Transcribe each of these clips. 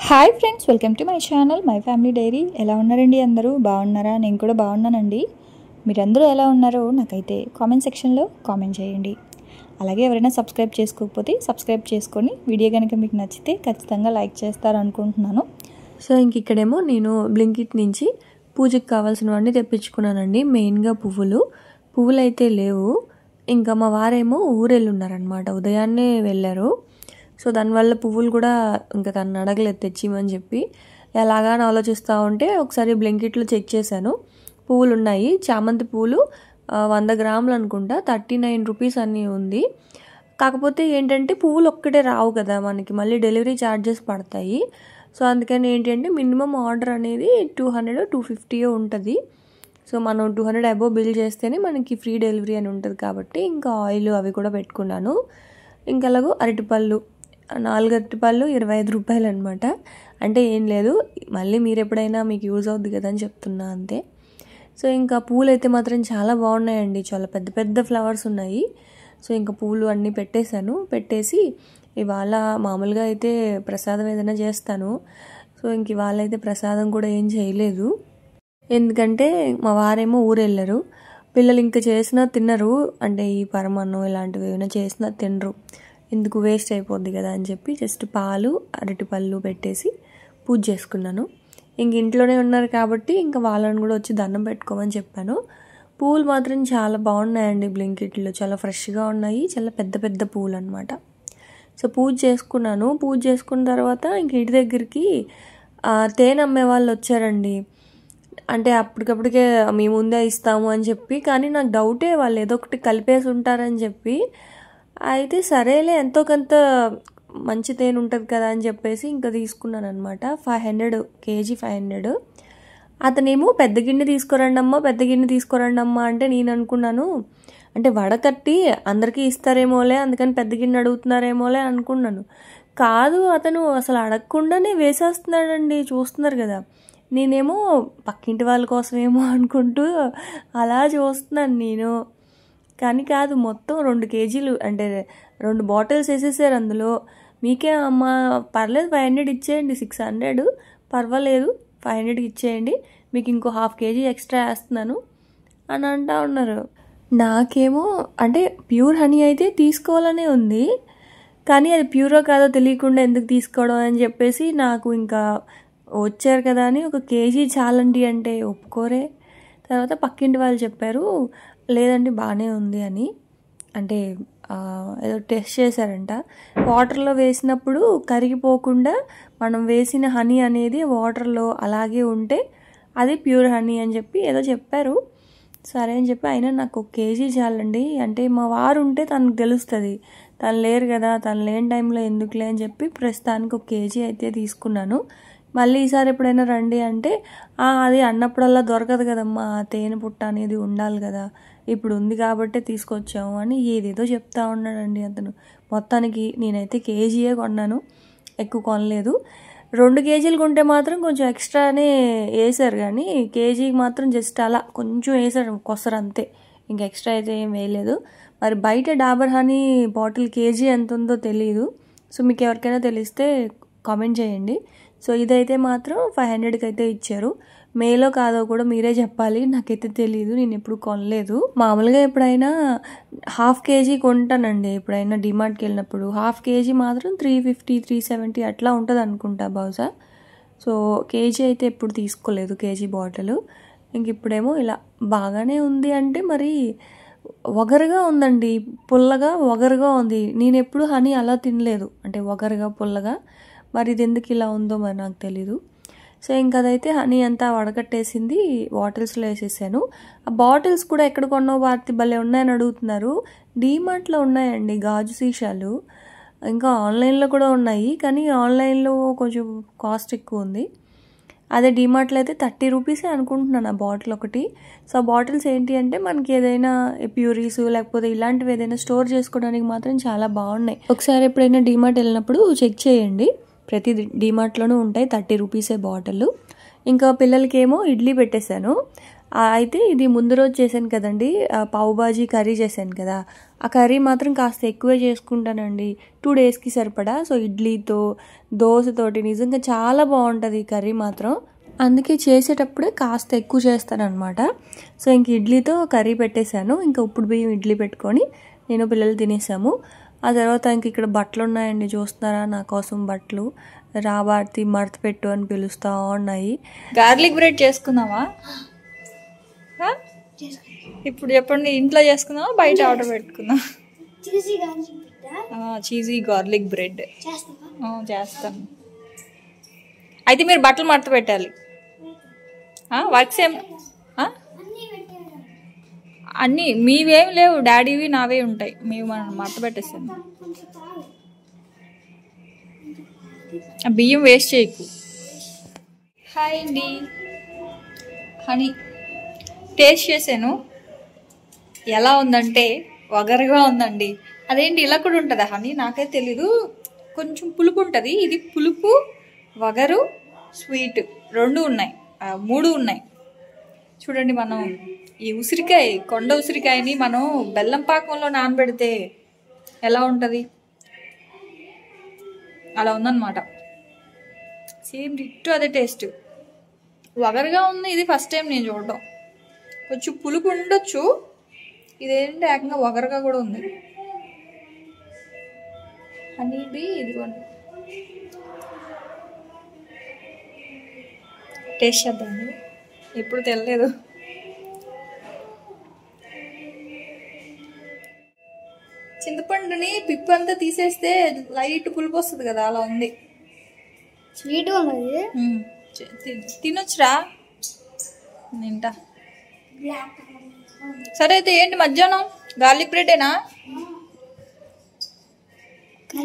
Hi friends, welcome to my channel my family dairy. ఎలా ఉన్నారండి? అందరూ బాగున్నారా? నేను కూడా బాగున్నానండి. మీరందరూ ఎలా ఉన్నారో నాకైతే కామెంట్ సెక్షన్లో కామెంట్ చేయండి. అలాగే ఎవరైనా సబ్స్క్రైబ్ చేసుకోకపోతే సబ్స్క్రైబ్ చేసుకొని వీడియో కనుక మీకు నచ్చితే ఖచ్చితంగా లైక్ చేస్తారనుకుంటున్నాను. సో ఇంక ఇక్కడేమో నేను బ్లింకిట్ నుంచి పూజకి కావాల్సినవన్నీ తెప్పించుకున్నానండి. మెయిన్గా పువ్వులు అయితే లేవు. ఇంకా మా వారేమో ఊరెళ్ళున్నారనమాట, ఉదయాన్నే వెళ్ళారు. సో దానివల్ల పువ్వులు కూడా ఇంకా తను అడగలేదు తెచ్చిమని చెప్పి. ఎలాగా అని ఆలోచిస్తూ ఉంటే ఒకసారి బ్లింకిట్లో చెక్ చేశాను, పువ్వులు ఉన్నాయి. చామంతి పువ్వులు 100 గ్రాములు అనుకుంటా, 39 రూపీస్ అని ఉంది. కాకపోతే ఏంటంటే పువ్వులు ఒక్కటే రావు కదా మనకి, మళ్ళీ డెలివరీ ఛార్జెస్ పడతాయి. సో అందుకని ఏంటంటే మినిమం ఆర్డర్ అనేది 200-250 ఉంటుంది. సో మనం 200 అబోవ్ బిల్ చేస్తేనే మనకి ఫ్రీ డెలివరీ అని ఉంటుంది కాబట్టి ఇంకా ఆయిల్ అవి కూడా పెట్టుకున్నాను. ఇంకా అలాగో అరటిపళ్ళు 4 అరటిపళ్ళు 25 రూపాయలు అనమాట. అంటే ఏం లేదు, మళ్ళీ మీరు ఎప్పుడైనా మీకు యూజ్ అవుద్ది కదా అని చెప్తున్నా అంతే. సో ఇంకా పూలు అయితే మాత్రం చాలా బాగున్నాయండి, చాలా పెద్ద పెద్ద ఫ్లవర్స్ ఉన్నాయి. సో ఇంకా పూలు అన్నీ పెట్టేసి ఇవాళ మామూలుగా అయితే ప్రసాదం ఏదైనా చేస్తాను. సో ఇంక ఇవాళ అయితే ప్రసాదం కూడా ఏం చేయలేదు, ఎందుకంటే మా వారేమో ఊరెళ్ళరు. పిల్లలు ఇంకా చేసినా తిన్నరు, అంటే ఈ పరమాన్నం ఇలాంటివి ఏమైనా చేసినా తినరు, ఎందుకు వేస్ట్ అయిపోద్ది కదా అని చెప్పి జస్ట్ పాలు అరటిపళ్ళు పెట్టేసి పూజ చేసుకున్నాను. ఇంక ఇంట్లోనే ఉన్నారు కాబట్టి ఇంకా వాళ్ళని కూడా వచ్చి దండం పెట్టుకోమని చెప్పాను. పూలు మాత్రం చాలా బాగున్నాయండి, బ్లింకిట్లో చాలా ఫ్రెష్గా ఉన్నాయి, చాలా పెద్ద పెద్ద పూలు అనమాట. సో పూజ చేసుకున్నాను. పూజ చేసుకున్న తర్వాత ఇంక ఇంటి దగ్గరికి తేనె అమ్మే వాళ్ళు వచ్చారండి. అంటే అప్పటికప్పటికే మీ ముందే ఇస్తాము అని చెప్పి, కానీ నాకు డౌటే వాళ్ళు ఏదో ఒకటి కలిపేసి ఉంటారని చెప్పి. అయితే సరేలే ఎంతో కొంత మంచి తేనె ఉంటుంది కదా అని చెప్పేసి ఇంకా తీసుకున్నాను అనమాట. 500 కేజీ 500. అతనేమో పెద్ద గిన్నె తీసుకురండి అమ్మా అంటే నేను అనుకున్నాను, అంటే వడకట్టి అందరికీ ఇస్తారేమోలే అందుకని పెద్ద గిన్నె అడుగుతున్నారేమోలే అనుకున్నాను. కాదు, అతను అసలు అడగకుండానే వేసేస్తున్నాడండి, చూస్తున్నారు కదా. నేనేమో పక్కింటి వాళ్ళ కోసమేమో అనుకుంటూ అలా చూస్తున్నాను నేను, కానీ కాదు, మొత్తం 2 కేజీలు అంటే 2 బాటిల్స్ వేసేసారు అందులో. మీకే అమ్మా పర్లేదు 500 ఇచ్చేయండి, 600 పర్వాలేదు 500కి ఇచ్చేయండి, మీకు ఇంకో 1/2 కేజీ ఎక్స్ట్రా వేస్తున్నాను అని అంటూ ఉన్నారు. నాకేమో అంటే ప్యూర్ హనీ అయితే తీసుకోవాలనే ఉంది, కానీ అది ప్యూరో కాదో తెలియకుండా ఎందుకు తీసుకోవడం అని చెప్పేసి నాకు ఇంకా వచ్చారు కదా అని 1 కేజీ చాలండి అంటే ఒప్పుకోరే. తర్వాత పక్కింటి వాళ్ళు చెప్పారు, లేదండి బాగానే ఉంది అని, అంటే ఏదో టెస్ట్ చేశారంట. వాటర్లో వేసినప్పుడు కరిగిపోకుండా మనం వేసిన హనీ అనేది వాటర్లో అలాగే ఉంటే అది ప్యూర్ హనీ అని చెప్పి ఏదో చెప్పారు. సరే అని చెప్పి, అయినా నాకు 1 కేజీ చాలండి, అంటే మా వారు ఉంటే తనకు తెలుస్తుంది, తను లేరు కదా, తను లేని టైంలో ఎందుకులే అని చెప్పి ప్రస్తుతానికి 1 కేజీ అయితే తీసుకున్నాను. మళ్ళీ ఈసారి ఎప్పుడైనా రండి అంటే, అది అన్నప్పుడల్లా దొరకదు కదమ్మా, తేనె పుట్ట అనేది ఉండాలి కదా, ఇప్పుడు ఉంది కాబట్టే తీసుకొచ్చాము అని ఏదేదో చెప్తా ఉన్నాడండి అతను. మొత్తానికి నేనైతే కేజీయే కొన్నాను, ఎక్కువ కొనలేదు. 2 కేజీలు కొంటే మాత్రం కొంచెం ఎక్స్ట్రానే వేసారు, కానీ కేజీకి మాత్రం జస్ట్ అలా కొంచెం వేసారు కొసరు అంతే, ఇంక ఎక్స్ట్రా అయితే ఏం వేయలేదు. మరి బయట డాబర్ హనీ బాటిల్ కేజీ ఎంత ఉందో తెలియదు. సో మీకు ఎవరికైనా తెలిస్తే కామెంట్ చేయండి. సో ఇదైతే మాత్రం 500కి అయితే ఇచ్చారు. మేలో కాదో కూడా మీరే చెప్పాలి, నాకైతే తెలియదు, నేను ఎప్పుడు కొనలేదు. మామూలుగా ఎప్పుడైనా 1/2 కేజీ కొంటానండి, ఎప్పుడైనా డిమార్ట్కి వెళ్ళినప్పుడు 1/2 కేజీ మాత్రం 350-370 అట్లా ఉంటుంది అనుకుంటా బహుశా. సో కేజీ అయితే ఎప్పుడు తీసుకోలేదు, కేజీ బాటిల్. ఇంక ఇప్పుడేమో ఇలా బాగానే ఉంది అంటే మరి వగరుగా ఉందండి, పుల్లగా వగరుగా ఉంది. నేను ఎప్పుడు హనీ అలా తినలేదు, అంటే వగరుగా పుల్లగా. మరి ఇది ఎందుకు ఇలా ఉందో మరి నాకు తెలీదు. సో ఇంకా అదైతే హనీ అంతా వడకట్టేసింది, బాటిల్స్లో వేసేసాను. ఆ బాటిల్స్ కూడా ఎక్కడ కొన్నావు భారతి, భలే ఉన్నాయని అడుగుతున్నారు. డీమార్ట్లో ఉన్నాయండి గాజు సీసాలు, ఇంకా ఆన్లైన్లో కూడా ఉన్నాయి, కానీ ఆన్లైన్లో కొంచెం కాస్ట్ ఎక్కువ ఉంది. అదే డీమార్ట్లో అయితే 30 రూపీసే అనుకుంటున్నాను ఆ బాటిల్ ఒకటి. సో ఆ బాటిల్స్ ఏంటి అంటే మనకి ఏదైనా ప్యూరీస్ లేకపోతే ఇలాంటివి ఏదైనా స్టోర్ చేసుకోవడానికి మాత్రం చాలా బాగున్నాయి. ఒకసారి ఎప్పుడైనా డీమార్ట్ వెళ్ళినప్పుడు చెక్ చేయండి, ప్రతి డీమార్ట్లోనూ ఉంటాయి 30 రూపీసే బాటిల్. ఇంకా పిల్లలకేమో ఇడ్లీ పెట్టేశాను. అయితే ఇది ముందు రోజు చేశాను కదండి, పావు బాజీ కర్రీ చేశాను కదా, ఆ కర్రీ మాత్రం కాస్త ఎక్కువే చేసుకుంటానండి, 2 డేస్కి సరిపడా. సో ఇడ్లీతో దోశతోటి నిజంగా చాలా బాగుంటుంది ఈ కర్రీ మాత్రం. అందుకే చేసేటప్పుడే కాస్త ఎక్కువ చేస్తానన్నమాట. సో ఇంక ఇడ్లీతో కర్రీ పెట్టేశాను. ఇంకా ఉప్పుడు బియ్యం ఇడ్లీ పెట్టుకొని నేను పిల్లలు తినేసాము. ఆ తర్వాత ఇంక ఇక్కడ బట్టలు ఉన్నాయండి, చూస్తున్నారా నా కోసం బట్టలు. రాబార్తి మడత పెట్టు అని పిలుస్తూ ఉన్నాయి. గార్లిక్ బ్రెడ్ చేసుకున్నావా? ఇప్పుడు చెప్పండి, ఇంట్లో చేసుకున్నావా బయట ఆర్డర్ పెట్టుకున్నావా? చీజీ గార్లిక్ బ్రెడ్ చేస్తాను. అయితే మీరు బట్టలు మడత పెట్టాలి. వర్క్స్ ఏం అన్నీ మీవేం లేవు, డాడీవి నావే ఉంటాయి. మేము మనం మడత పెట్టేస్తాను. బియ్యం వేస్ట్ చేయకు. హాయ్ అండి, హనీ టేస్ట్ చేశాను. ఎలా ఉందంటే వగరుగా ఉందండి. అదేంటి ఇలా కూడా ఉంటుందా హనీ? నాకైతే తెలీదు. కొంచెం పులుపు ఉంటుంది. ఇది పులుపు, వగరు, స్వీట్ 2 ఉన్నాయి, 3 ఉన్నాయి. చూడండి, మనం ఈ ఉసిరికాయ, కొండ ఉసిరికాయని మనం బెల్లం పాకంలో నానబెడితే ఎలా ఉంటుంది అలా ఉందన్నమాట. సేమ్ డిట్టో అదే టేస్ట్. వగరుగా ఉంది. ఇది ఫస్ట్ టైం నేను చూడటం. కొంచెం పులుపు ఉండొచ్చు, ఇదేంటి ఏకంగా వగరుగా కూడా ఉంది. హనీబీ ఇదిగోండి, టేస్ట్ చేద్దాము. ఎప్పుడు తెలియలేదు. చింతపండుని పిప్పు అంతా తీసేస్తే లైట్ పులుపు వస్తుంది కదా, అలా ఉంది. స్వీట్ ఉన్నది, తినొచ్చురా. తింటా. సరే అయితే ఏంటి మధ్యాహ్నం గార్లిక్ బ్రెడేనా?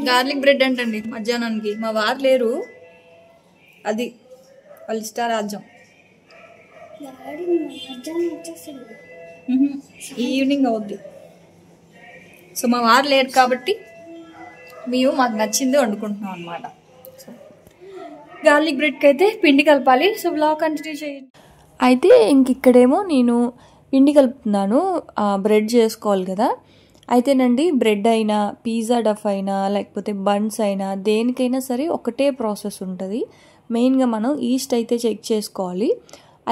గార్లిక్ బ్రెడ్ అంటండి మధ్యాహ్నానికి. మా వారు లేరు, అది వాళ్ళ ఇష్టారాజ్యం. ఈవినింగ్ అవుద్ది. సో మా వారు లేరు కాబట్టి మేము మాకు నచ్చింది వండుకుంటున్నాం అనమాట. సో గార్లిక్ బ్రెడ్కి అయితే పిండి కలపాలి. సో బ్లాగ్ కంటిన్యూ చేయండి. అయితే ఇంక ఇక్కడేమో నేను పిండి కలుపుతున్నాను, బ్రెడ్ చేసుకోవాలి కదా. అయితేనండి బ్రెడ్ అయినా, పిజ్జా డఫ్ అయినా, లేకపోతే బన్స్ అయినా, దేనికైనా సరే ఒకటే ప్రాసెస్ ఉంటుంది. మెయిన్గా మనం ఈస్ట్ అయితే చెక్ చేసుకోవాలి.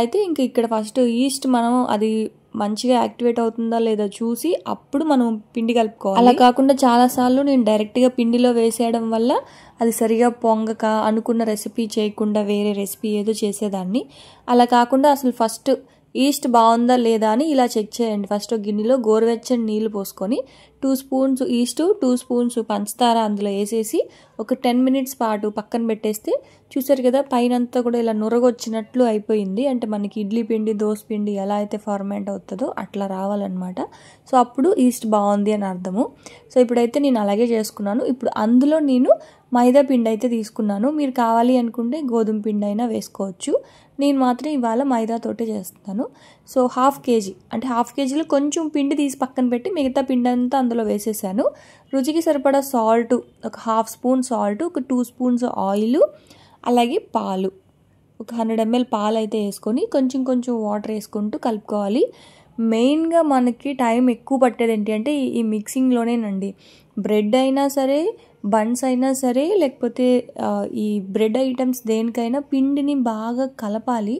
అయితే ఇంక ఇక్కడ ఫస్ట్ ఈస్ట్ మనం అది మంచిగా యాక్టివేట్ అవుతుందా లేదా చూసి అప్పుడు మనం పిండి కలుపుకోవాలి. అలా కాకుండా చాలాసార్లు నేను డైరెక్ట్గా పిండిలో వేసేయడం వల్ల అది సరిగా పొంగక అనుకున్న రెసిపీ చేయకుండా వేరే రెసిపీ ఏదో చేసేదాన్ని. అలా కాకుండా అసలు ఫస్ట్ ఈస్ట్ బాగుందా లేదా అని ఇలా చెక్ చేయండి. ఫస్ట్ ఒక గిన్నెలో గోరువెచ్చని నీళ్ళు పోసుకొని 2 స్పూన్స్ ఈస్ట్, 2 స్పూన్స్ పంచదార అందులో వేసేసి ఒక 10 మినిట్స్ పాటు పక్కన పెట్టేస్తే చూసారు కదా, పైనంతా కూడా ఇలా నురగొచ్చినట్లు అయిపోయింది. అంటే మనకి ఇడ్లీ పిండి, దోశ పిండి ఎలా అయితే ఫార్మేట్ అవుతుందో అట్లా రావాలన్నమాట. సో అప్పుడు ఈస్ట్ బాగుంది అని అర్థము. సో ఇప్పుడైతే నేను అలాగే చేసుకున్నాను. ఇప్పుడు అందులో నేను మైదా పిండి అయితే తీసుకున్నాను. మీరు కావాలి అనుకుంటే గోధుమ పిండి అయినా వేసుకోవచ్చు. నేను మాత్రం ఇవాళ మైదాతోటే చేస్తున్నాను. సో 1/2 కేజీ, అంటే 1/2 కేజీలో కొంచెం పిండి తీసి పక్కన పెట్టి మిగతా పిండి అంతా అందులో వేసేసాను. రుచికి సరిపడా సాల్ట్, ఒక 1/2 స్పూన్ సాల్ట్, ఒక 2 స్పూన్స్ ఆయిల్, అలాగే పాలు, ఒక 100 ml పాలు అయితే వేసుకొని కొంచెం కొంచెం వాటర్ వేసుకుంటూ కలుపుకోవాలి. మెయిన్గా మనకి టైం ఎక్కువ పట్టేది ఏంటి అంటే ఈ మిక్సింగ్లోనేనండి. బ్రెడ్ అయినా సరే, బన్స్ అయినా సరే, లేకపోతే ఈ బ్రెడ్ ఐటమ్స్ దేనికైనా పిండిని బాగా కలపాలి.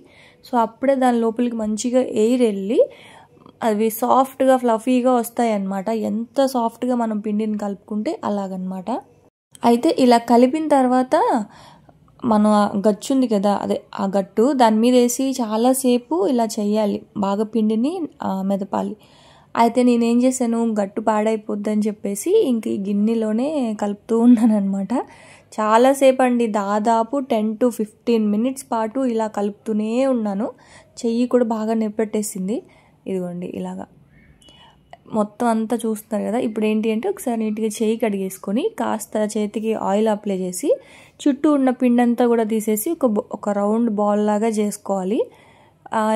సో అప్పుడే దాని లోపలికి మంచిగా ఎయిర్ వెళ్ళి అవి సాఫ్ట్గా ఫ్లఫీగా వస్తాయి అన్నమాట. ఎంత సాఫ్ట్గా మనం పిండిని కలుపుకుంటే అలాగనమాట. అయితే ఇలా కలిపిన తర్వాత మనం ఆ గచ్చు ఉంది కదా, అదే ఆ గట్టు దాని మీద వేసి చాలాసేపు ఇలా చేయాలి, బాగా పిండిని మెదపాలి. అయితే నేనేం చేశాను, గట్టు పాడైపోద్దని చెప్పేసి ఇంక ఈ గిన్నెలోనే కలుపుతూ ఉన్నాను అనమాట. చాలాసేపు అండి, దాదాపు 10 to 15 మినిట్స్ పాటు ఇలా కలుపుతూనే ఉన్నాను. చెయ్యి కూడా బాగా నొప్పెట్టేసింది. ఇదిగోండి ఇలాగా మొత్తం అంతా చూస్తున్నారు కదా. ఇప్పుడు ఏంటి అంటే ఒకసారి నీట్గా చేయి కడిగేసుకొని కాస్త చేతికి ఆయిల్ అప్లై చేసి చుట్టూ ఉన్న పిండి అంతా కూడా తీసేసి ఒక రౌండ్ బాల్ లాగా చేసుకోవాలి.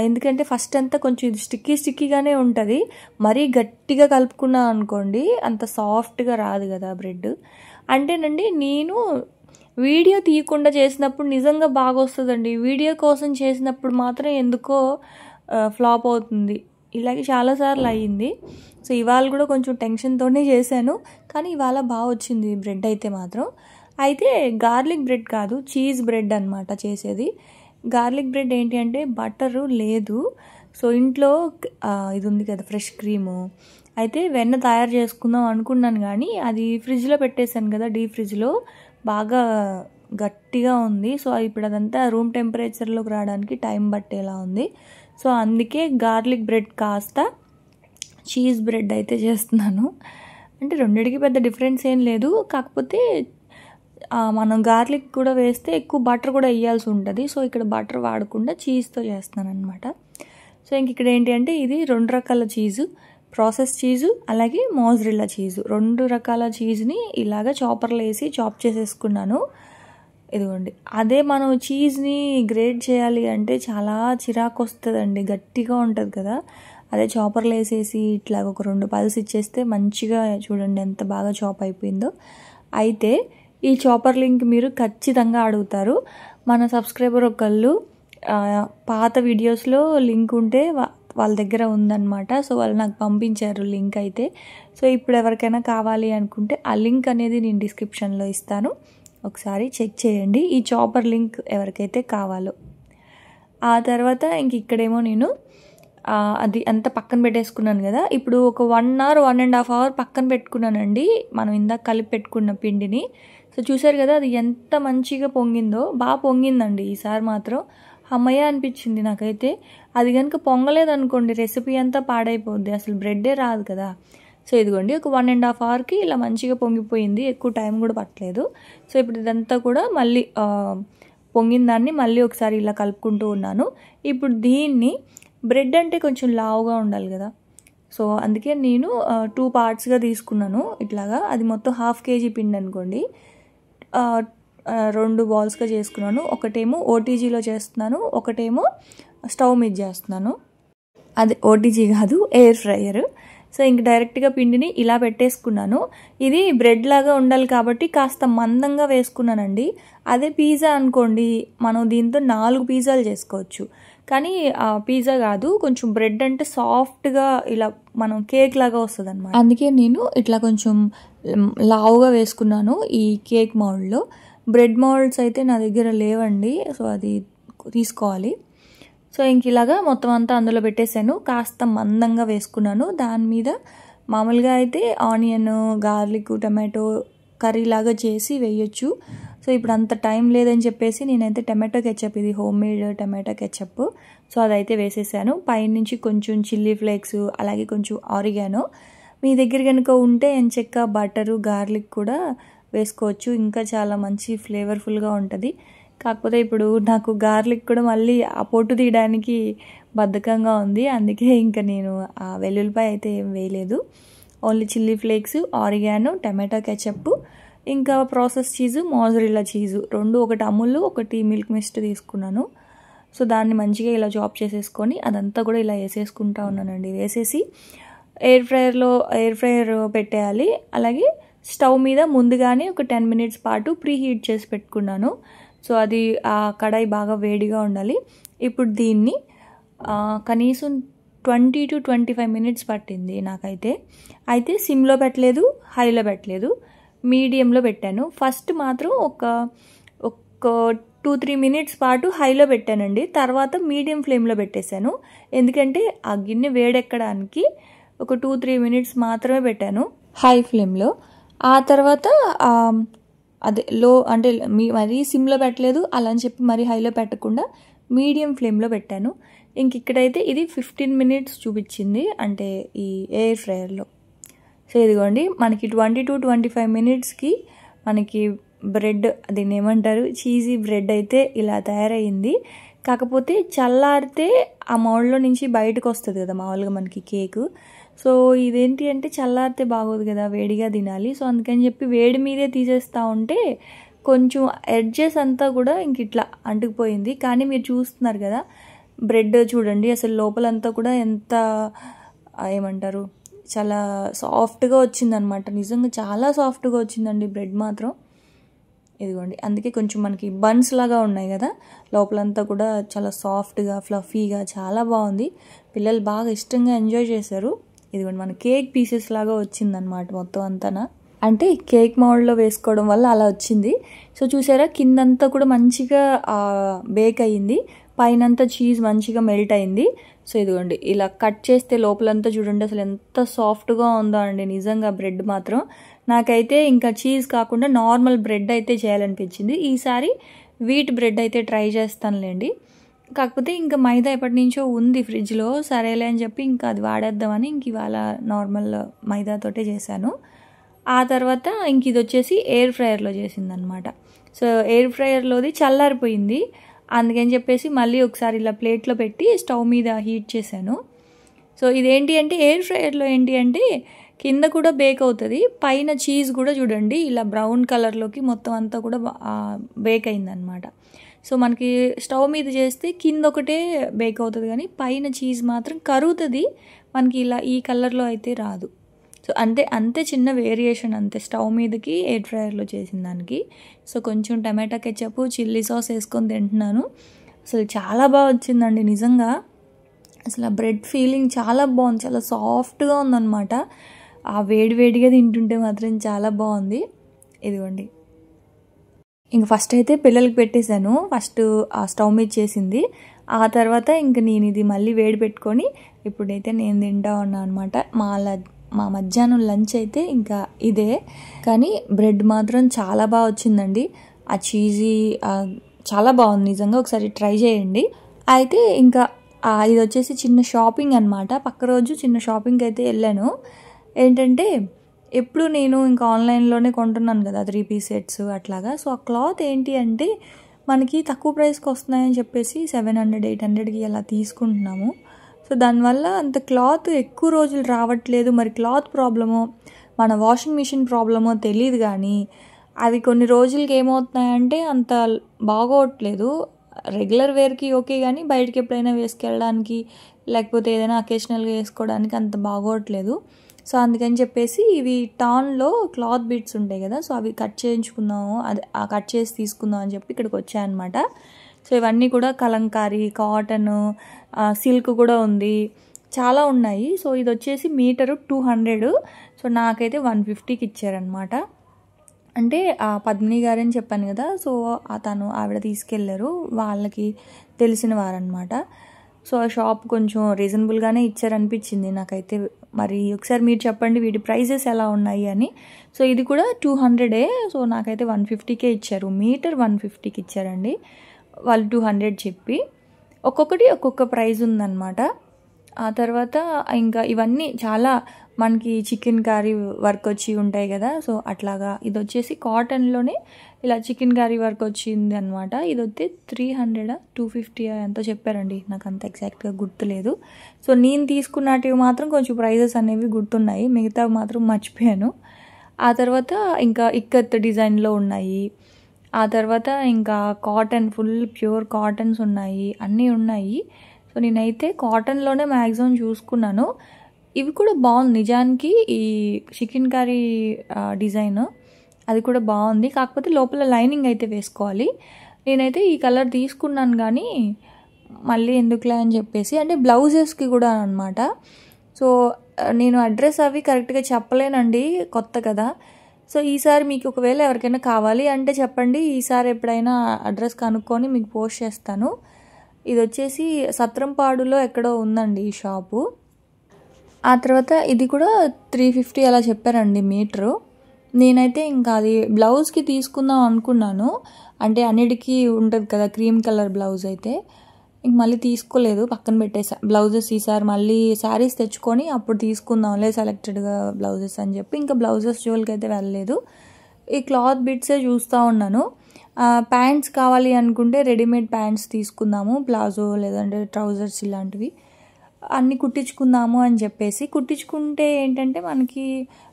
ఎందుకంటే ఫస్ట్ అంతా కొంచెం ఇది స్టిక్కీగానే ఉంటుంది. మరీ గట్టిగా కలుపుకున్నా అనుకోండి అంత సాఫ్ట్గా రాదు కదా బ్రెడ్. అంటేనండి నేను వీడియో తీయకుండా చేసినప్పుడు నిజంగా బాగా వస్తుందండి. వీడియో కోసం చేసినప్పుడు మాత్రం ఎందుకో ఫ్లాప్ అవుతుంది ఇలాగే చాలాసార్లు అయ్యింది. సో ఇవాళ కూడా కొంచెం టెన్షన్తోనే చేశాను, కానీ ఇవాళ బాగా వచ్చింది బ్రెడ్ అయితే మాత్రం. అయితే గార్లిక్ బ్రెడ్ కాదు, చీజ్ బ్రెడ్ అనమాట చేసేది. గార్లిక్ బ్రెడ్ ఏంటి అంటే బటరు లేదు, సో ఇంట్లో ఇది ఉంది కదా ఫ్రెష్ క్రీము, అయితే వెన్న తయారు చేసుకుందాం అనుకున్నాను, కానీ అది ఫ్రిడ్జ్లో పెట్టేశాను కదా, డీప్ ఫ్రిడ్జ్లో బాగా గట్టిగా ఉంది. సో ఇప్పుడు అదంతా రూమ్ టెంపరేచర్లోకి రావడానికి టైం పట్టేలా ఉంది. సో అందుకే గార్లిక్ బ్రెడ్ కాస్త చీజ్ బ్రెడ్ అయితే చేస్తున్నాను. అంటే రెండిటికి పెద్ద డిఫరెన్స్ ఏం లేదు, కాకపోతే మనం గార్లిక్ కూడా వేస్తే ఎక్కువ బటర్ కూడా వేయాల్సి ఉంటుంది. సో ఇక్కడ బటర్ వాడకుండా చీజ్తో చేస్తున్నాను అనమాట. సో ఇంక ఇక్కడ ఏంటి అంటే ఇది 2 రకాల చీజు, ప్రాసెస్ చీజు అలాగే మోజరెల్లా చీజు, 2 రకాల చీజ్ని ఇలాగా చాపర్లో వేసి చాప్ చేసేసుకున్నాను. ఇదిగోండి, అదే మనం చీజ్ని గ్రేట్ చేయాలి అంటే చాలా చిరాకు వస్తుందండి, గట్టిగా ఉంటుంది కదా. అదే చాపర్లో వేసేసి ఇట్లా ఒక 2 పల్స్ ఇచ్చేస్తే మంచిగా చూడండి ఎంత బాగా చాప్ అయిపోయిందో. అయితే ఈ చాపర్ లింక్ మీరు ఖచ్చితంగా అడుగుతారు. మన సబ్స్క్రైబర్ ఒకళ్ళు పాత వీడియోస్లో లింక్ ఉంటే వాళ్ళ దగ్గర ఉందన్నమాట. సో వాళ్ళు నాకు పంపించారు లింక్ అయితే. సో ఇప్పుడు ఎవరికైనా కావాలి అనుకుంటే ఆ లింక్ అనేది నేను డిస్క్రిప్షన్లో ఇస్తాను, ఒకసారి చెక్ చేయండి ఈ చాపర్ లింక్ ఎవరికైతే కావాలో. ఆ తర్వాత ఇంక ఇక్కడేమో నేను అది అంతా పక్కన పెట్టేసుకున్నాను కదా. ఇప్పుడు ఒక 1 hour 1.5 hour పక్కన పెట్టుకున్నానండి మనం ఇందాక కలిపి పెట్టుకున్న పిండిని. సో చూసారు కదా అది ఎంత మంచిగా పొంగిందో, బాగా పొంగిందండి ఈసారి మాత్రం. అమ్మయ్య అనిపించింది నాకైతే. అది కనుక పొంగలేదనుకోండి రెసిపీ అంతా పాడైపోద్ది, అసలు బ్రెడ్డే రాదు కదా. సో ఇదిగోండి ఒక 1.5 hourకి ఇలా మంచిగా పొంగిపోయింది, ఎక్కువ టైం కూడా పట్టలేదు. సో ఇప్పుడు ఇదంతా కూడా మళ్ళీ పొంగిన దాన్ని మళ్ళీ ఒకసారి ఇలా కలుపుకుంటూ ఉన్నాను. ఇప్పుడు దీన్ని బ్రెడ్ అంటే కొంచెం లావుగా ఉండాలి కదా, సో అందుకే నేను 2 partsగా తీసుకున్నాను ఇట్లాగా. అది మొత్తం 1/2 kg పిండి అనుకోండి, 2 balsగా చేసుకున్నాను. ఒకటేమో ఓటీజీలో చేస్తున్నాను, ఒకటేమో స్టవ్ మీద చేస్తున్నాను. అది ఓటీజీ కాదు, ఎయిర్ ఫ్రైయర్. సో ఇంక డైరెక్ట్గా పిండిని ఇలా పెట్టేసుకున్నాను. ఇది బ్రెడ్ లాగా ఉండాలి కాబట్టి కాస్త మందంగా వేసుకున్నానండి. అదే పిజ్జా అనుకోండి మనం దీంతో 4 పిజ్జాలు చేసుకోవచ్చు, కానీ పిజ్జా కాదు, కొంచెం బ్రెడ్ అంటే సాఫ్ట్గా ఇలా మనం కేక్ లాగా వస్తుంది అనమాట. అందుకే నేను ఇట్లా కొంచెం లావుగా వేసుకున్నాను ఈ కేక్ మౌల్డ్లో. బ్రెడ్ మౌల్డ్స్ అయితే నా దగ్గర లేవండి, సో అది తీసుకోవాలి. సో ఇంక ఇలాగా మొత్తం అంతా అందులో పెట్టేశాను, కాస్త మందంగా వేసుకున్నాను. దాని మీద మామూలుగా అయితే ఆనియన్, గార్లిక్, టమాటో కర్రీ లాగా చేసి వేయొచ్చు. సో ఇప్పుడు అంత టైం లేదని చెప్పేసి నేనైతే టమాటో కెచప్, ఇది home made tomato ketchup, so అదైతే వేసేసాను. పైనుంచి కొంచెం చిల్లీ ఫ్లేక్స్ అలాగే కొంచెం ఆరిగానో, మీ దగ్గర కనుక ఉంటే ఎంచక్క బటరు, గార్లిక్ కూడా వేసుకోవచ్చు, ఇంకా చాలా మంచి ఫ్లేవర్ఫుల్గా ఉంటుంది. కాకపోతే ఇప్పుడు నాకు గార్లిక్ కూడా మళ్ళీ ఆ పొట్టు తీయడానికి బద్ధకంగా ఉంది, అందుకే ఇంకా నేను ఆ వెల్లుల్లిపాయ అయితే ఏం వేయలేదు. Only chilli flakes, oregano, tomato ketchup, ఇంకా ప్రాసెస్ చీజు, మోజరెల్లా చీజు 2, ఒకటి అమూల్, ఒకటి మిల్క్ మిస్ట్ తీసుకున్నాను. సో దాన్ని మంచిగా ఇలా చాప్ చేసేసుకొని అదంతా కూడా ఇలా వేసేసుకుంటా ఉన్నానండి. వేసేసి ఎయిర్ ఫ్రైయర్ పెట్టేయాలి. అలాగే స్టవ్ మీద ముందుగానే ఒక 10 minutes పాటు ప్రీ హీట్ చేసి పెట్టుకున్నాను. సో అది ఆ కడాయి బాగా వేడిగా ఉండాలి. ఇప్పుడు దీన్ని కనీసం 20 to 25 minutes పట్టింది నాకైతే. అయితే సిమ్లో పెట్టలేదు, హైలో పెట్టలేదు, మీడియంలో పెట్టాను. ఫస్ట్ మాత్రం ఒక 2-3 minutes పాటు హైలో పెట్టానండి, తర్వాత మీడియం ఫ్లేమ్లో పెట్టేశాను. ఎందుకంటే ఆ గిన్నె వేడెక్కడానికి ఒక 2-3 minutes మాత్రమే పెట్టాను హై ఫ్లేమ్లో. ఆ తర్వాత అదే లో అంటే మరీ సిమ్లో పెట్టలేదు, అలా అని చెప్పి మరీ హైలో పెట్టకుండా మీడియం ఫ్లేమ్లో పెట్టాను. ఇంక ఇక్కడైతే ఇది 15 minutes చూపించింది, అంటే ఈ ఎయిర్ ఫ్రైయర్లో. సో ఇదిగోండి మనకి 20 to 25 minutesకి మనకి బ్రెడ్, దీన్ని ఏమంటారు, చీజీ బ్రెడ్ అయితే ఇలా తయారయ్యింది. కాకపోతే చల్లారితే ఆ మౌల్డ్లో నుంచి బయటకు వస్తుంది కదా మామూలుగా మనకి కేకు. సో ఇదేంటి అంటే చల్లారితే బాగోదు కదా, వేడిగా తినాలి. సో అందుకని చెప్పి వేడి మీదే తీసేస్తూ ఉంటే కొంచెం ఎడ్జెస్ అంతా కూడా ఇంక ఇట్లా అంటుకుపోయింది. కానీ మీరు చూస్తున్నారు కదా బ్రెడ్ చూడండి, అసలు లోపలంతా కూడా ఎంత ఏమంటారు, చాలా సాఫ్ట్గా వచ్చిందనమాట. నిజంగా చాలా సాఫ్ట్గా వచ్చిందండి బ్రెడ్ మాత్రం. ఇదిగోండి, అందుకే కొంచెం మనకి బన్స్ లాగా ఉన్నాయి కదా, లోపలంతా కూడా చాలా సాఫ్ట్గా ఫ్లఫీగా చాలా బాగుంది. పిల్లలు బాగా ఇష్టంగా ఎంజాయ్ చేశారు. ఇదిగోండి మన కేక్ పీసెస్ లాగా వచ్చిందనమాట మొత్తం అంతా. అంటే కేక్ మౌల్డ్లో వేసుకోవడం వల్ల అలా వచ్చింది. సో చూసారా, కిందంతా కూడా మంచిగా బేక్ అయ్యింది, పైనంతా చీజ్ మంచిగా మెల్ట్ అయింది. సో ఇదిగోండి ఇలా కట్ చేస్తే లోపలంతా చూడండి అసలు ఎంత సాఫ్ట్గా ఉందో అండి. నిజంగా బ్రెడ్ మాత్రం నాకైతే ఇంకా చీజ్ కాకుండా నార్మల్ బ్రెడ్ అయితే చేయాలనిపించింది. ఈసారి వీట్ బ్రెడ్ అయితే ట్రై చేస్తానులేండి. కాకపోతే ఇంకా మైదా ఎప్పటి నుంచో ఉంది ఫ్రిడ్జ్లో, సరేలే అని చెప్పి ఇంకా అది వాడేద్దామని ఇంక ఇవాళ నార్మల్ మైదాతోటే చేశాను. ఆ తర్వాత ఇంక ఇది వచ్చేసి ఎయిర్ ఫ్రైయర్లో చేసిందనమాట. సో ఎయిర్ ఫ్రైయర్లోది చల్లారిపోయింది, అందుకని చెప్పేసి మళ్ళీ ఒకసారి ఇలా ప్లేట్లో పెట్టి స్టవ్ మీద హీట్ చేశాను. సో ఇదేంటి అంటే ఎయిర్ ఫ్రైయర్లో ఏంటి అంటే కింద కూడా బేక్ అవుతుంది, పైన చీజ్ కూడా చూడండి ఇలా బ్రౌన్ కలర్లోకి మొత్తం అంతా కూడా బేక్ అయిందనమాట. సో మనకి స్టవ్ మీద చేస్తే కింద ఒకటే బేక్ అవుతుంది కానీ పైన చీజ్ మాత్రం కరుగుతుంది, మనకి ఇలా ఈ కలర్లో అయితే రాదు. సో అంతే చిన్న వేరియేషన్ అంతే స్టవ్ మీదకి ఎయిర్ ఫ్రైయర్లో చేసిన దానికి. సో కొంచెం టమాటా కెచప్ చిల్లీ సాస్ వేసుకొని తింటున్నాను. అసలు చాలా బాగా వచ్చిందండి నిజంగా. అసలు ఆ బ్రెడ్ ఫీలింగ్ చాలా బాగుంది, చాలా సాఫ్ట్గా ఉందన్నమాట. ఆ వేడివేడిగా తింటుంటే మాత్రం చాలా బాగుంది. ఇదిగోండి, ఇంక ఫస్ట్ అయితే పిల్లలకి పెట్టేశాను, ఫస్ట్ ఆ స్టవ్ మీద చేసింది. ఆ తర్వాత ఇంక నేను ఇది మళ్ళీ వేడి పెట్టుకొని ఇప్పుడైతే నేను తింటా ఉన్నా అనమాట. మా మధ్యాహ్నం లంచ్ అయితే ఇంకా ఇదే. కానీ బ్రెడ్ మాత్రం చాలా బాగా వచ్చిందండి, ఆ చీజీ చాలా బాగుంది నిజంగా, ఒకసారి ట్రై చేయండి. అయితే ఇంకా ఇది వచ్చేసి చిన్న షాపింగ్ అనమాట. పక్క రోజు చిన్న షాపింగ్కి అయితే వెళ్ళాను. ఏంటంటే ఎప్పుడు నేను ఇంకా ఆన్లైన్లోనే కొంటున్నాను కదా 3 పీస్ సెట్స్ అట్లాగా. సో ఆ క్లాత్ ఏంటి అంటే మనకి తక్కువ ప్రైస్కి వస్తున్నాయని చెప్పేసి 700, 800కి అలా తీసుకుంటున్నాము. సో దానివల్ల అంత క్లాత్ ఎక్కువ రోజులు రావట్లేదు. మరి క్లాత్ ప్రాబ్లమో మన వాషింగ్ మిషన్ ప్రాబ్లమో తెలియదు, కానీ అవి కొన్ని రోజులకి ఏమవుతున్నాయంటే అంత బాగోట్లేదు. రెగ్యులర్ వేర్కి ఓకే, కానీ బయటకి ఎప్పుడైనా వేసుకెళ్ళడానికి లేకపోతే ఏదైనా అకేషనల్గా వేసుకోవడానికి అంత బాగోట్లేదు. సో అందుకని చెప్పేసి ఇవి టాన్లో క్లాత్ బిట్స్ ఉంటాయి కదా, సో అవి కట్ చేయించుకుందాము, అది కట్ చేసి తీసుకుందాం అని చెప్పి ఇక్కడికి వచ్చాయన్నమాట. సో ఇవన్నీ కూడా కలంకారీ, కాటన్, సిల్క్ కూడా ఉంది, చాలా ఉన్నాయి. సో ఇది వచ్చేసి మీటరు 200. సో నాకైతే 150కి ఇచ్చారనమాట. అంటే పద్మిని గారని చెప్పాను కదా, సో ఆవిడ తీసుకెళ్లారు, వాళ్ళకి తెలిసిన వారనమాట. సో ఆ షాప్ కొంచెం రీజనబుల్గానే ఇచ్చారనిపించింది నాకైతే. మరి ఒకసారి మీరు చెప్పండి వీటి ప్రైజెస్ ఎలా ఉన్నాయి అని. సో ఇది కూడా 200. సో నాకైతే 150కే ఇచ్చారు, మీటర్ 150కి ఇచ్చారండి వాళ్ళు, 200 చెప్పి. ఒక్కొక్కటి ఒక్కొక్క ప్రైజ్ ఉందన్నమాట. ఆ తర్వాత ఇంకా ఇవన్నీ చాలా మనకి చికెన్ కర్రీ వర్క్ వచ్చి ఉంటాయి కదా, సో అట్లాగా. ఇది వచ్చేసి కాటన్లోనే ఇలా చికెన్ కర్రీ వర్క్ వచ్చింది అనమాట. ఇది వచ్చి 300, 250 ఎంతో చెప్పారండి, నాకు అంత ఎగ్జాక్ట్గా గుర్తులేదు. సో నేను తీసుకున్నటివి మాత్రం కొంచెం ప్రైజెస్ అనేవి గుర్తున్నాయి, మిగతా మాత్రం మర్చిపోయాను. ఆ తర్వాత ఇంకా ఇక్కత్ డిజైన్లో ఉన్నాయి. ఆ తర్వాత ఇంకా కాటన్, ఫుల్ ప్యూర్ కాటన్స్ ఉన్నాయి, అన్నీ ఉన్నాయి. సో నేనైతే కాటన్లోనే మ్యాక్సిమం చూసుకున్నాను. ఇవి కూడా బాగుంది నిజానికి, ఈ చికెన్ కర్రీ డిజైన్ అది కూడా బాగుంది, కాకపోతే లోపల లైనింగ్ అయితే వేసుకోవాలి. నేనైతే ఈ కలర్ తీసుకున్నాను కానీ మళ్ళీ ఎందుకులే అని చెప్పేసి, అంటే బ్లౌజెస్కి కూడా అనమాట. సో నేను అడ్రస్ అవి కరెక్ట్గా చెప్పలేనండి, కొత్త కదా. సో ఈసారి మీకు ఒకవేళ ఎవరికైనా కావాలి అంటే చెప్పండి, ఈసారి ఎప్పుడైనా అడ్రస్ కనుక్కొని మీకు పోస్ట్ చేస్తాను. ఇది వచ్చేసి సత్రంపాడులో ఎక్కడో ఉందండి ఈ షాపు. ఆ తర్వాత ఇది కూడా 350 అలా చెప్పారండి మీటరు. నేనైతే ఇంకా అది బ్లౌజ్కి తీసుకుందాం అనుకున్నాను, అంటే అన్నిటికీ ఉంటుంది కదా క్రీమ్ కలర్ బ్లౌజ్ అయితే. ఇంక మళ్ళీ తీసుకోలేదు, పక్కన పెట్టేసా బ్లౌజెస్. ఈసారి మళ్ళీ శారీస్ తెచ్చుకొని అప్పుడు తీసుకుందాంలే సెలెక్టెడ్గా బ్లౌజెస్ అని చెప్పి ఇంకా బ్లౌజెస్ జోలికి అయితే వెళ్ళలేదు. ఈ క్లాత్ బిట్సే చూస్తూ ఉన్నాను. ప్యాంట్స్ కావాలి అనుకుంటే రెడీమేడ్ ప్యాంట్స్ తీసుకుందాము, ప్లాజో లేదంటే ట్రౌజర్స్ ఇలాంటివి అన్నీ కుట్టించుకుందాము అని చెప్పేసి. కుట్టించుకుంటే ఏంటంటే మనకి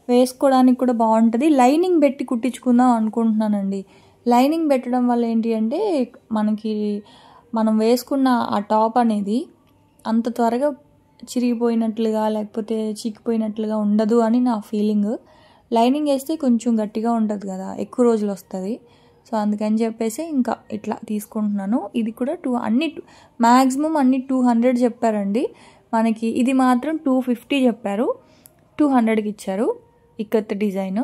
వేసుకోవడానికి కూడా బాగుంటుంది. లైనింగ్ పెట్టి కుట్టించుకుందాం అనుకుంటున్నానండి. లైనింగ్ పెట్టడం వల్ల ఏంటి అంటే మనకి మనం వేసుకున్న ఆ టాప్ అనేది అంత త్వరగా చిరిగిపోయినట్లుగా లేకపోతే చీకిపోయినట్లుగా ఉండదు అని నా ఫీలింగ్. లైనింగ్ వేస్తే కొంచెం గట్టిగా ఉంటుంది కదా, ఎక్కువ రోజులు వస్తుంది. సో అందుకని చెప్పేసి ఇంకా ఇట్లా తీసుకుంటున్నాను. ఇది కూడా మ్యాక్సిమం అన్ని 200 చెప్పారండి మనకి. ఇది మాత్రం 250 చెప్పారు, 200కి ఇచ్చారు ఇక్కత్ డిజైన్.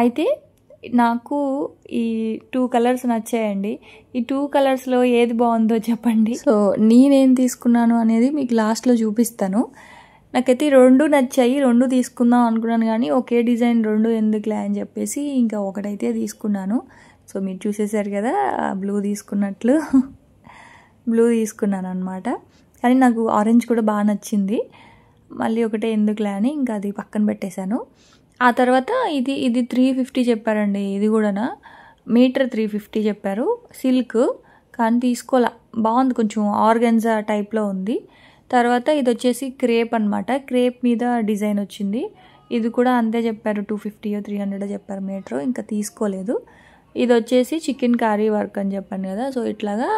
అయితే నాకు ఈ 2 కలర్స్ నచ్చాయండి. ఈ 2 కలర్స్లో ఏది బాగుందో చెప్పండి. సో నేనేం తీసుకున్నాను అనేది మీకు లాస్ట్లో చూపిస్తాను. నాకైతే 2 నచ్చాయి, 2 తీసుకుందాం అనుకున్నాను కానీ ఒకే డిజైన్ 2 ఎందుకులే అని చెప్పేసి ఇంకా ఒకటైతే తీసుకున్నాను. సో మీరు చూసేసారు కదా బ్లూ తీసుకున్నాను అనమాట. కానీ నాకు ఆరెంజ్ కూడా బాగా నచ్చింది. మళ్ళీ ఒకటే ఎందుకులే అని ఇంకా అది పక్కన పెట్టేశాను. ఆ తర్వాత ఇది 350 చెప్పారండి. ఇది కూడా మీటర్ 350 చెప్పారు. సిల్క్ కానీ తీసుకోలే, బాగుంది, కొంచెం ఆర్గన్జా టైప్లో ఉంది. తర్వాత ఇది వచ్చేసి క్రేప్ అనమాట. క్రేప్ మీద డిజైన్ వచ్చింది. ఇది కూడా అంతే చెప్పారు, 250 300 చెప్పారు మీటరు. ఇంకా తీసుకోలేదు. ఇది వచ్చేసి చికెన్ కర్రీ వర్క్ అని చెప్పాను కదా. సో ఇట్లాగా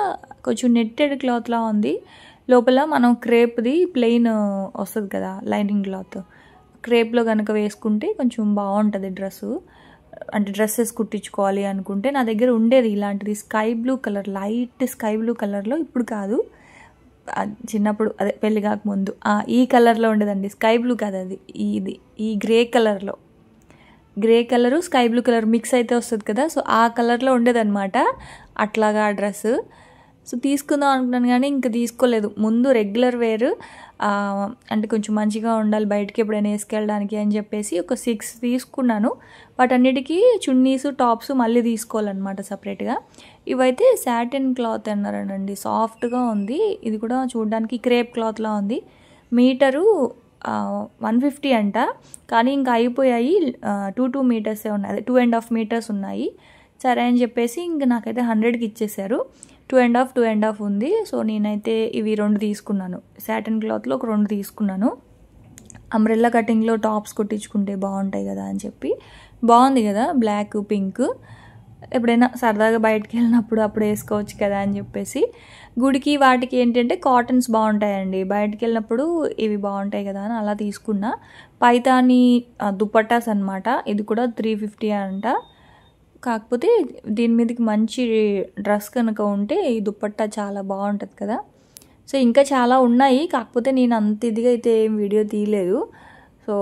కొంచెం నెట్టెడ్ క్లాత్లా ఉంది. లోపల మనం క్రేప్ది ప్లెయిన్ వస్తుంది కదా లైనింగ్ క్లాత్, క్రేప్లో కనుక వేసుకుంటే కొంచెం బాగుంటుంది డ్రెస్సు. అంటే డ్రెస్సెస్ కుట్టించుకోవాలి అనుకుంటే నా దగ్గర ఉండేది ఇలాంటిది sky blue colour, light sky blue కలర్లో. ఇప్పుడు కాదు, చిన్నప్పుడు అదే పెళ్ళి కాకముందు ఈ కలర్లో ఉండేదండి. స్కై బ్లూ కాదు అది, ఈ గ్రే కలర్లో, grey colour sky blue colour mix అయితే వస్తుంది కదా. సో ఆ కలర్లో ఉండేదన్నమాట అట్లాగా ఆ డ్రెస్సు. సో తీసుకుందాం అనుకున్నాను కానీ ఇంకా తీసుకోలేదు. ముందు రెగ్యులర్ వేర్ అంటే కొంచెం మంచిగా ఉండాలి బయటికి ఎప్పుడైనా వేసుకెళ్ళడానికి అని చెప్పేసి ఒక 6 తీసుకున్నాను. వాటన్నిటికీ చున్నీస్ టాప్స్ మళ్ళీ తీసుకోవాలన్నమాట సపరేట్గా. ఇవైతే సాటిన్ క్లాత్ అన్నారండి, సాఫ్ట్గా ఉంది. ఇది కూడా చూడడానికి క్రేప్ క్లాత్లా ఉంది. మీటరు 150 అంట, కానీ ఇంకా అయిపోయాయి. 2 మీటర్సే ఉన్నాయి, అదే 2.5 మీటర్స్ ఉన్నాయి. సరే అని చెప్పేసి ఇంకా నాకైతే 100కి ఇచ్చేసారు. 2.5 ఉంది. సో నేనైతే ఇవి 2 తీసుకున్నాను. సాటిన్ క్లాత్లో ఒక 2 తీసుకున్నాను. అంబ్రెల్లా కటింగ్లో టాప్స్ కుట్టించుకుంటే బాగుంటాయి కదా అని చెప్పి. బాగుంది కదా, బ్లాక్ పింక్. ఎప్పుడైనా సరదాగా బయటకు వెళ్ళినప్పుడు అప్పుడు వేసుకోవచ్చు కదా అని చెప్పేసి. గుడికి వాటికి ఏంటంటే కాటన్స్ బాగుంటాయండి, బయటకు వెళ్ళినప్పుడు ఇవి బాగుంటాయి కదా అని అలా తీసుకున్నా. పైతాని దుపట్టాస్ అనమాట. ఇది కూడా 350 అంట. కాకపోతే దీని మీదకి మంచి డ్రెస్ కనుక ఉంటే ఈ దుపట్టా చాలా బాగుంటుంది కదా. సో ఇంకా చాలా ఉన్నాయి, కాకపోతే నేను అంత ఇదిగా అయితే ఏం వీడియో తీయలేదు. సో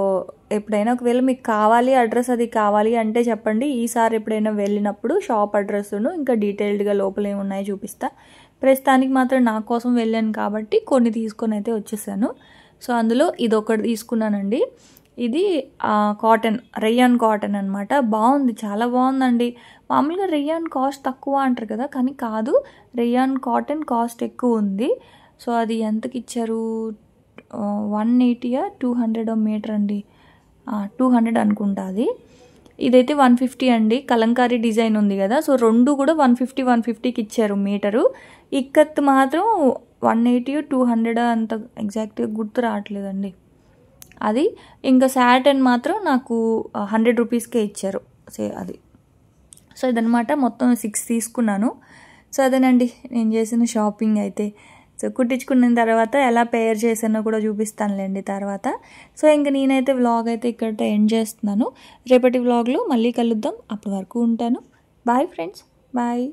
ఎప్పుడైనా ఒకవేళ మీకు కావాలి అడ్రస్ అది కావాలి అంటే చెప్పండి. ఈసారి ఎప్పుడైనా వెళ్ళినప్పుడు షాప్ అడ్రస్ను ఇంకా డీటెయిల్డ్గా లోపల ఏమున్నాయో చూపిస్తా. ప్రస్తుతానికి మాత్రం నా కోసం వెళ్ళాను కాబట్టి కొన్ని తీసుకొని అయితే వచ్చేసాను. సో అందులో ఇది ఒకటి తీసుకున్నానండి. ఇది కాటన్, రేయాన్ కాటన్ అనమాట. బాగుంది, చాలా బాగుందండి. మామూలుగా రేయాన్ కాస్ట్ తక్కువ అంటారు కదా, కానీ కాదు, రేయాన్ కాటన్ కాస్ట్ ఎక్కువ ఉంది. సో అది ఎంతకి ఇచ్చారు, 180 200 మీటర్ అండి, 200 అనుకుంటా అది. ఇదైతే 150 అండి. కలంకారీ డిజైన్ ఉంది కదా. సో 2 కూడా 150కి ఇచ్చారు మీటరు. ఇక్కత్ మాత్రం 180 200 అంత ఎగ్జాక్ట్గా గుర్తు రావట్లేదండి అది. ఇంకా సాటిన్ మాత్రం నాకు 100 రూపీస్కే ఇచ్చారు అది. సో ఇదనమాట, మొత్తం 6 తీసుకున్నాను. సో అదేనండి నేను చేసిన షాపింగ్ అయితే. సో కుట్టించుకున్న తర్వాత ఎలా పేర్ చేసానో కూడా చూపిస్తానులేండి తర్వాత. సో ఇంక నేనైతే వ్లాగ్ అయితే ఇక్కడ ఎండ్ చేస్తున్నాను. రేపటి వ్లాగ్లో మళ్ళీ కలుద్దాం. అప్పటి వరకు ఉంటాను. Bye friends, bye.